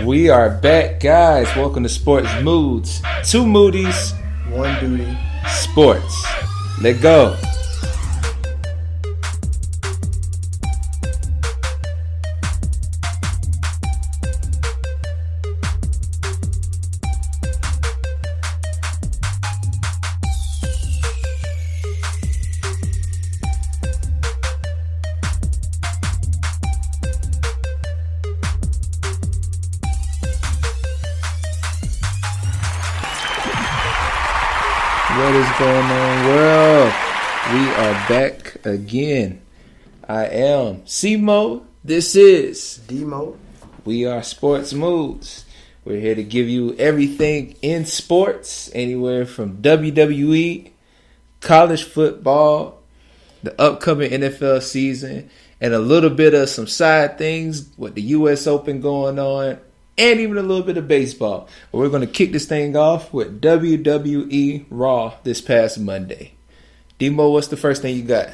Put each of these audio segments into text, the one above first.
We are back, guys. Welcome to Sports Moods. 2 Moodys, 1 duty. Sports. Let go. What is going on, world? We are back again. I am C-Mo. This is D-Mo. We are Sports Moods. We're here to give you everything in sports, anywhere from WWE, college football, the upcoming NFL season, and a little bit of some side things with the U.S. Open going on, and even a little bit of baseball. But we're going to kick this thing off with WWE Raw this past Monday. Demo, what's the first thing you got?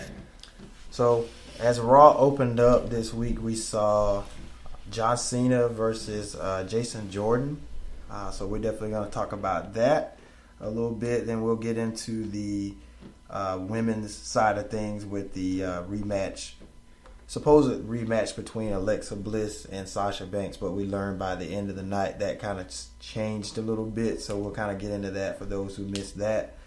So, as Raw opened up this week, we saw John Cena versus Jason Jordan. So we're definitely going to talk about that a little bit. Then we'll get into the women's side of things with the supposed rematch between Alexa Bliss and Sasha Banks, but we learned by the end of the night that kind of changed a little bit, so we'll kind of get into that for those who missed that.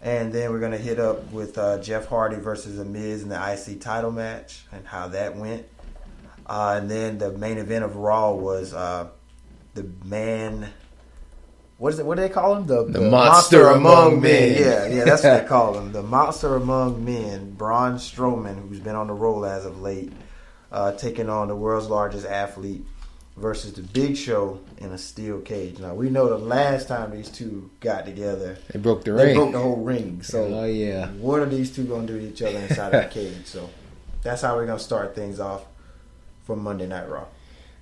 And then we're going to hit up with Jeff Hardy versus The Miz in the IC title match and how that went. And then the main event of Raw was the man... What do they call him? The monster among men. Yeah, that's what they call him. The monster among men, Braun Strowman, who's been on the roll as of late, taking on the world's largest athlete versus the Big Show in a steel cage. Now, we know the last time these two got together, they broke the ring. They broke the whole ring. So, what are these two going to do to each other inside of the cage? So, that's how we're going to start things off for Monday Night Raw.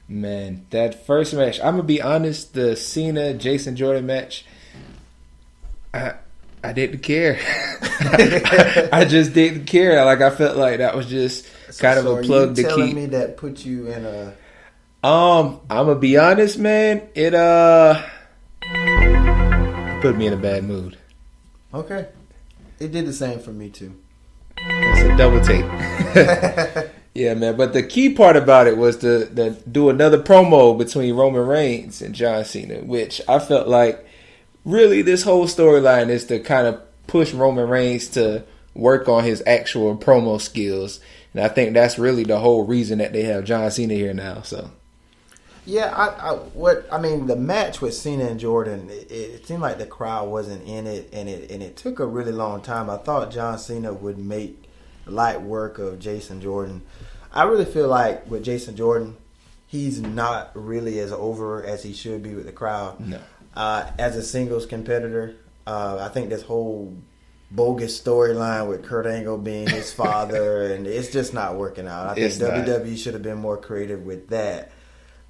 Man, that first match, I'm going to be honest, the Cena-Jason Jordan match, I didn't care. I just didn't care. I felt like that was just kind of a plug to keep. Telling me that put you in a... I'm going to be honest, man, it put me in a bad mood. Okay. It did the same for me, too. That's a double take. Yeah, man. But the key part about it was to do another promo between Roman Reigns and John Cena, which I felt like really this whole storyline is to kind of push Roman Reigns to work on his actual promo skills. And I think that's really the whole reason that they have John Cena here now. So, yeah, the match with Cena and Jordan, it seemed like the crowd wasn't in it, and it took a really long time. I thought John Cena would make light work of Jason Jordan. I really feel like with Jason Jordan, he's not really as over as he should be with the crowd. No. As a singles competitor, I think this whole bogus storyline with Kurt Angle being his father, and it's just not working out. I think WWE should have been more creative with that.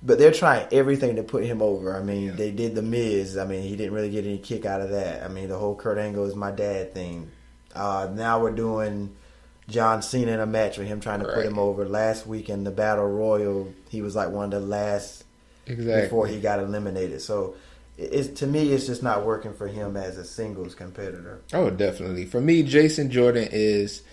But they're trying everything to put him over. I mean, They did The Miz. I mean, he didn't really get any kick out of that. I mean, the whole Kurt Angle is my dad thing. Now we're doing John Cena in a match with him trying to put him over. Last week in the Battle Royal, he was like one of the last before he got eliminated. So, to me, it's just not working for him as a singles competitor. Oh, definitely. For me, Jason Jordan is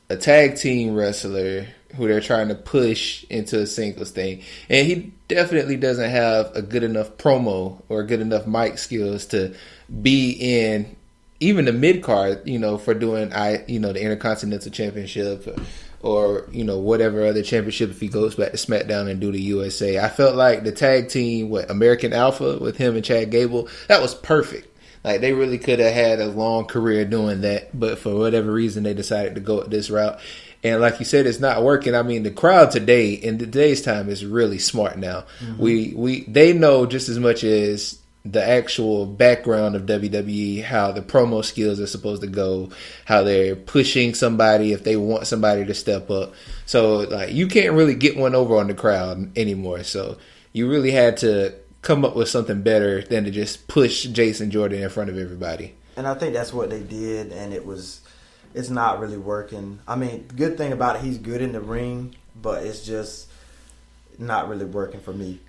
a tag team wrestler who they're trying to push into a singles thing. And he definitely doesn't have a good enough promo or good enough mic skills to be in even the mid card, for doing the Intercontinental Championship or whatever other championship if he goes back to SmackDown and do the USA. I felt like the tag team with American Alpha with him and Chad Gable, that was perfect. Like they really could have had a long career doing that, but for whatever reason they decided to go this route. And like you said, it's not working. I mean, the crowd today in today's time is really smart now. Mm-hmm. They know just as much as the actual background of WWE, how the promo skills are supposed to go, how they're pushing somebody if they want somebody to step up. So, like, you can't really get one over on the crowd anymore. So, you really had to come up with something better than to just push Jason Jordan in front of everybody. And I think that's what they did, and it's not really working. I mean, good thing about it, he's good in the ring, but it's just not really working for me.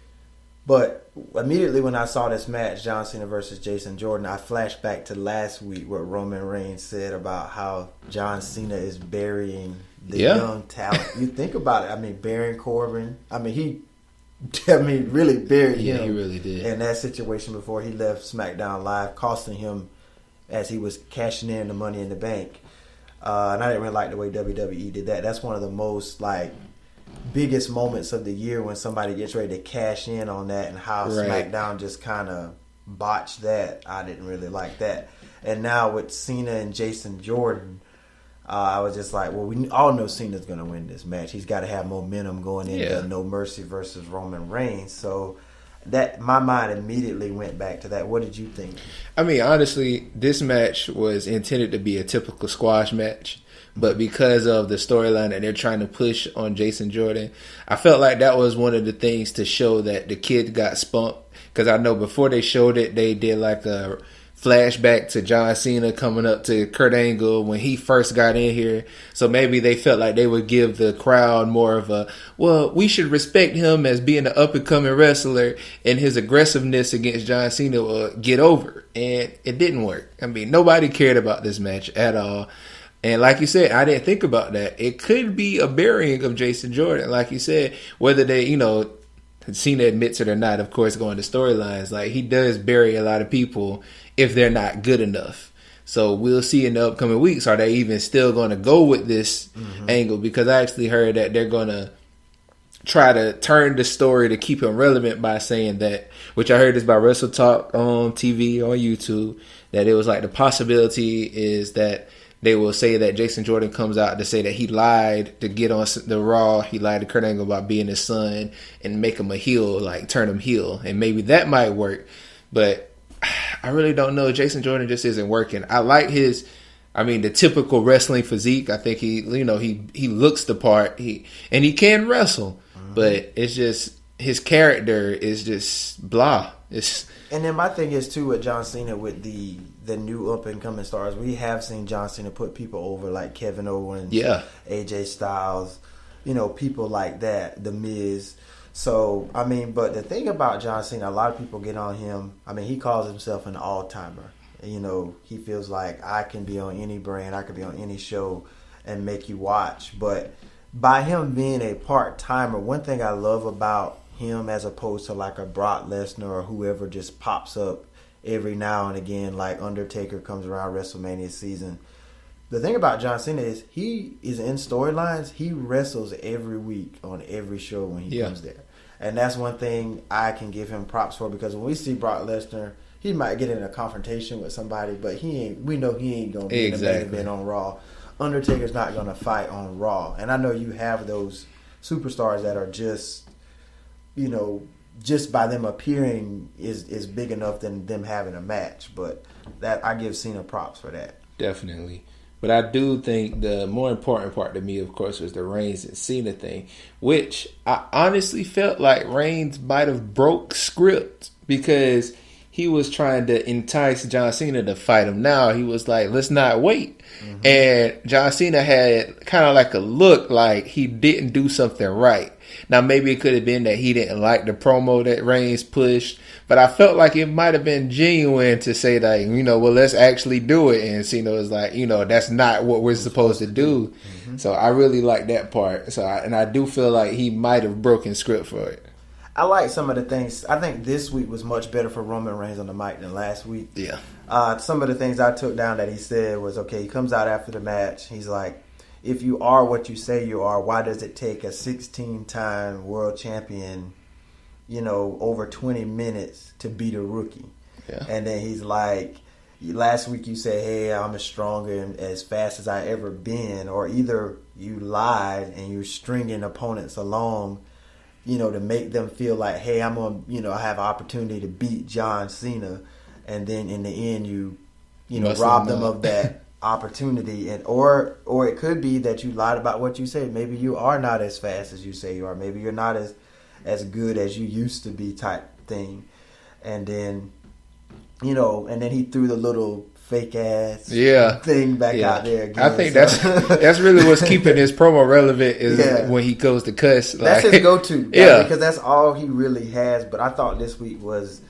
But immediately when I saw this match, John Cena versus Jason Jordan, I flashed back to last week what Roman Reigns said about how John Cena is burying the young talent. You think about it. I mean, Baron Corbin. I mean, really buried him. Yeah, he really did. In that situation before he left SmackDown Live, costing him as he was cashing in the Money in the Bank. And I didn't really like the way WWE did that. That's one of the most biggest moments of the year when somebody gets ready to cash in on that, and how SmackDown just kind of botched that. I didn't really like that. And now with Cena and Jason Jordan, I was just like, well, we all know Cena's going to win this match. He's got to have momentum going into No Mercy versus Roman Reigns. So that my mind immediately went back to that. What did you think? I mean, honestly, this match was intended to be a typical squash match. But because of the storyline that they're trying to push on Jason Jordan, I felt like that was one of the things to show that the kid got spunked. Because I know before they showed it, they did like a flashback to John Cena coming up to Kurt Angle when he first got in here. So maybe they felt like they would give the crowd more of a, well, we should respect him as being an up-and-coming wrestler, and his aggressiveness against John Cena will get over. And it didn't work. I mean, nobody cared about this match at all. And like you said, I didn't think about that. It could be a burying of Jason Jordan. Like you said, whether they, Cena admits it or not, of course, going to storylines, like he does bury a lot of people if they're not good enough. So we'll see in the upcoming weeks, are they even still going to go with this angle? Because I actually heard that they're going to try to turn the story to keep him relevant by saying that, which I heard this by Wrestle Talk on TV, on YouTube, that it was like the possibility is that they will say that Jason Jordan comes out to say that he lied to get on the Raw. He lied to Kurt Angle about being his son and make him a heel, like turn him heel. And maybe that might work. But I really don't know. Jason Jordan just isn't working. I like the typical wrestling physique. I think he looks the part. He can wrestle. But it's just, his character is just blah. And then my thing is too with John Cena, with the new up and coming stars, we have seen John Cena put people over like Kevin Owens, AJ Styles, people like that, The Miz. So I mean, but the thing about John Cena, a lot of people get on him. I mean, he calls himself an all-timer. He feels like I can be on any brand, I could be on any show and make you watch. But by him being a part-timer, one thing I love about him, as opposed to like a Brock Lesnar or whoever just pops up every now and again, like Undertaker comes around WrestleMania season. The thing about John Cena is he is in storylines. He wrestles every week on every show when he comes there. And that's one thing I can give him props for, because when we see Brock Lesnar, he might get in a confrontation with somebody, but we know he ain't going to be in the main event on Raw. Undertaker's not going to fight on Raw. And I know you have those superstars that are just, just by them appearing is big enough than them having a match. But that, I give Cena props for that. Definitely. But I do think the more important part to me, of course, was the Reigns and Cena thing, which I honestly felt like Reigns might have broke script, because he was trying to entice John Cena to fight him. Now he was like, let's not wait. And John Cena had kind of like a look like he didn't do something right. Now, maybe it could have been that he didn't like the promo that Reigns pushed, but I felt like it might have been genuine to say that, well, let's actually do it. And Cena was like, that's not what we're supposed to do. So I really like that part. So I do feel like he might have broken script for it. I like some of the things. I think this week was much better for Roman Reigns on the mic than last week. Yeah. Some of the things I took down that he said was, okay, he comes out after the match. He's like, if you are what you say you are, why does it take a 16-time world champion, over 20 minutes to beat a rookie? Yeah. And then he's like, last week you said, hey, I'm as strong and as fast as I ever been. Or either you lied and you're stringing opponents along, to make them feel like, hey, I'm going to, I have an opportunity to beat John Cena. And then in the end, you rob them of that opportunity. And or it could be that you lied about what you said. Maybe you are not as fast as you say you are. Maybe you're not as good as you used to be, type thing. And then, and then he threw the little fake ass yeah. thing back out there again. I think that's really what's keeping his promo relevant is when he goes to cuss. That's his go-to. Because that's all he really has. But I thought this week was,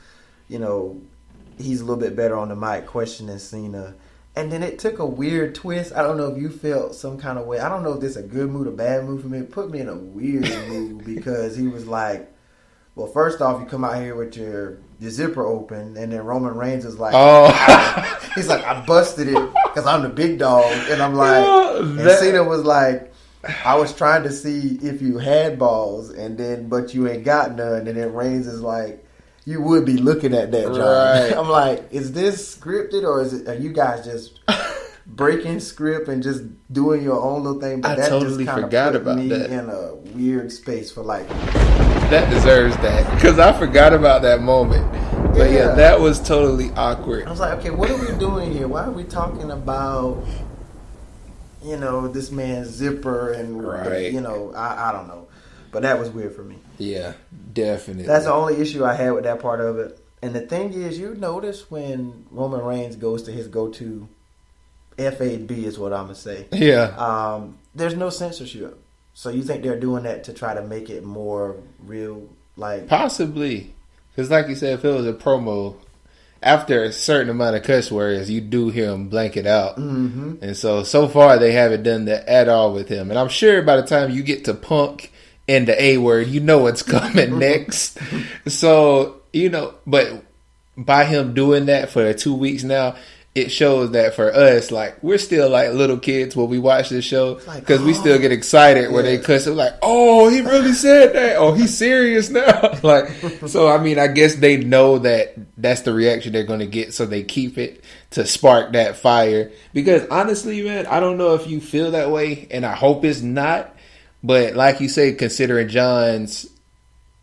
he's a little bit better on the mic questioning Cena. And then it took a weird twist. I don't know if you felt some kind of way. I don't know if this is a good mood or bad mood for me. It put me in a weird mood because he was like, well, first off, you come out here with your zipper open, and then Roman Reigns is like, he's like, I busted it because I'm the big dog. And I'm like, and Cena was like, I was trying to see if you had balls, but you ain't got none. And then Reigns is like, you would be looking at that, John. Right. I'm like, is this scripted or are you guys just breaking script and just doing your own little thing? But I totally forgot about that. In a weird space for like that deserves that because I forgot about that moment. But yeah, that was totally awkward. I was like, okay, what are we doing here? Why are we talking about this man's zipper and I don't know. But that was weird for me. Yeah, definitely. That's the only issue I had with that part of it. And the thing is, you notice when Roman Reigns goes to his go-to, FAB is what I'm going to say. Yeah. There's no censorship. So you think they're doing that to try to make it more real? Possibly. Because like you said, if it was a promo, after a certain amount of cuss words, you do hear him blank it out. Mm-hmm. And so far, they haven't done that at all with him. And I'm sure by the time you get to Punk and the A word, what's coming next. So, but by him doing that for 2 weeks now, it shows that for us, we're still like little kids when we watch this show because we still get excited when they cuss. We're like, oh, he really said that. Oh, he's serious now. So, I guess they know that that's the reaction they're going to get. So they keep it to spark that fire because honestly, man, I don't know if you feel that way and I hope it's not. But like you say, considering John's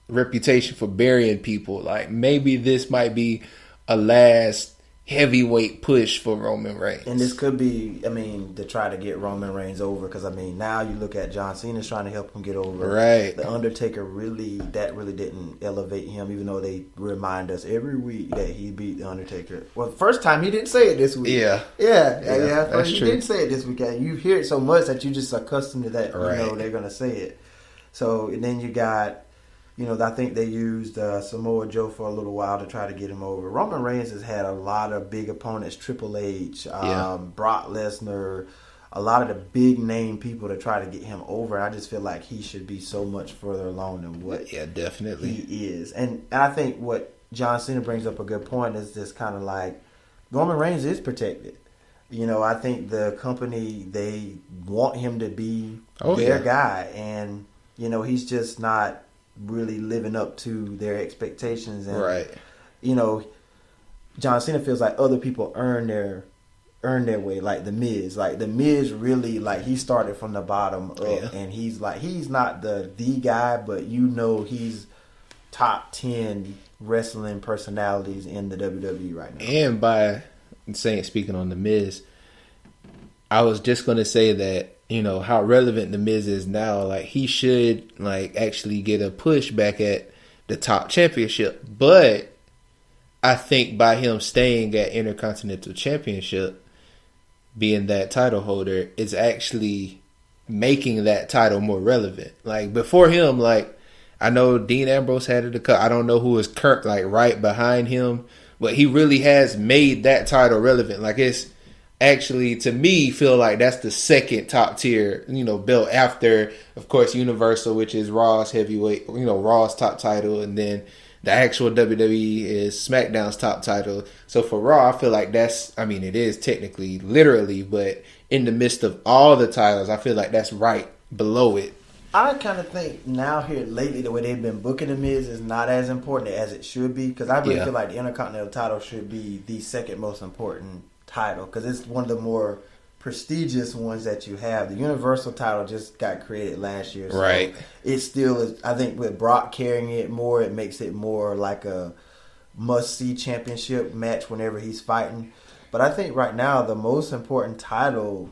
reputation for burying people, maybe this might be a last heavyweight push for Roman Reigns. And this could be, to try to get Roman Reigns over because, now you look at John Cena's trying to help him get over. Right. The Undertaker really didn't elevate him, even though they remind us every week that he beat the Undertaker. Well, the first time he didn't say it this week. Yeah. That's true. He didn't say it this week. You hear it so much that you're just accustomed to that. Right. They're going to say it. So, and then you got... I think they used Samoa Joe for a little while to try to get him over. Roman Reigns has had a lot of big opponents, Triple H, Brock Lesnar, a lot of the big name people to try to get him over. And I just feel like he should be so much further along than what definitely he is. And I think what John Cena brings up a good point is just kind of like Roman Reigns is protected. I think the company, they want him to be their guy. And, he's just not really living up to their expectations, and John Cena feels like other people earn their way, like the Miz. The Miz really he started from the bottom up, and he's not the guy, but he's top 10 wrestling personalities in the WWE right now. And by speaking on the Miz, I was just gonna say that. How relevant the Miz is now. He should actually get a push back at the top championship. But I think by him staying at Intercontinental Championship, being that title holder, is actually making that title more relevant. Before him, I know Dean Ambrose had it. I don't know who is Kurt right behind him, but he really has made that title relevant. It's actually, to me, feel like that's the second top tier, belt after, of course, Universal, which is Raw's heavyweight, Raw's top title, and then the actual WWE is SmackDown's top title. So for Raw, I feel like that's, it is technically, literally, but in the midst of all the titles, I feel like that's right below it. I kind of think now here lately, the way they've been booking the Miz is not as important as it should be, because I really feel like the Intercontinental title should be the second most important title, because it's one of the more prestigious ones that you have. The Universal title just got created last year, so it still is. I think with Brock carrying it more, it makes it more like a must-see championship match whenever he's fighting. But I think right now the most important title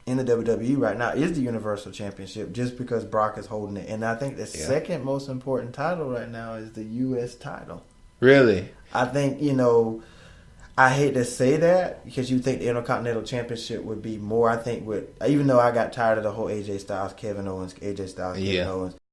in the WWE right now is the Universal Championship, just because Brock is holding it. And I think the second most important title right now is the U.S. title. Really? I think, I hate to say that because you think the Intercontinental Championship would be more. I think even though I got tired of the whole AJ Styles, Kevin Owens, AJ Styles, Kevin Owens.